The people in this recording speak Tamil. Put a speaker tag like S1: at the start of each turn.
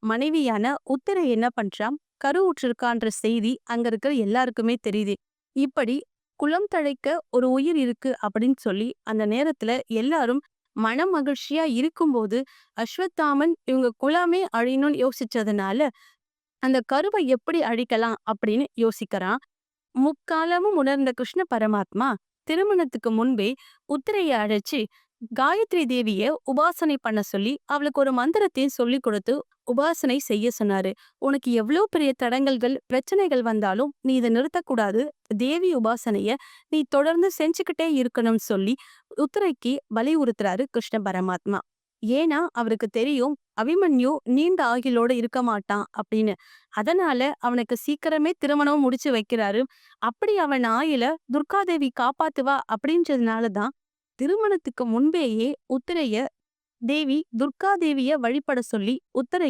S1: மனைவியான உத்தரை என்ன பண்றான், கருவுற்றிருக்கான்ற செய்தி அங்க இருக்கிற எல்லாருக்குமே தெரியுது. இப்படி குலம் தழைக்க ஒரு உயிர் இருக்கு அப்படின்னு சொல்லி அந்த நேரத்துல எல்லாரும் மனமகிழ்ச்சியா இருக்கும்போது, அஸ்வத்தாமன் இவங்க குலமே அழியணும்னு யோசிச்சதுனால, அந்த கருவை எப்படி அழிக்கலாம் அப்படின்னு யோசிக்கிறான். முக்காலமும் உணர்ந்த கிருஷ்ண பரமாத்மா திருமணத்துக்கு முன்பே உத்திரைய அழைச்சு காயத்ரி தேவிய உபாசனை பண்ண சொல்லி அவளுக்கு ஒரு மந்திரத்தையும் சொல்லி கொடுத்து உபாசனை செய்ய சொன்னாரு. உனக்கு எவ்வளவு பெரிய தடங்கல்கள் பிரச்சனைகள் வந்தாலும் நீ இதை நிறுத்தக்கூடாது. தேவி உபாசனைய நீ தொடர்ந்து செஞ்சுக்கிட்டே இருக்கணும்னு சொல்லி உத்திரைக்கு வலியுறுத்துறாரு கிருஷ்ண பரமாத்மா. ஏன்னா அவருக்கு தெரியும் அபிமன்யு நீண்ட ஆயுளோட இருக்க மாட்டான் அப்படின்னு. அதனால அவனுக்கு சீக்கிரமே திருமணம் முடிச்சு வைக்கிறாரு. அப்படி அவன் ஆயுள துர்காதேவி காப்பாத்துவா அப்படின்றதுனாலதான் திருமணத்துக்கு முன்பேயே உத்திரைய தேவி துர்காதேவிய வழிபட சொல்லி உத்தரை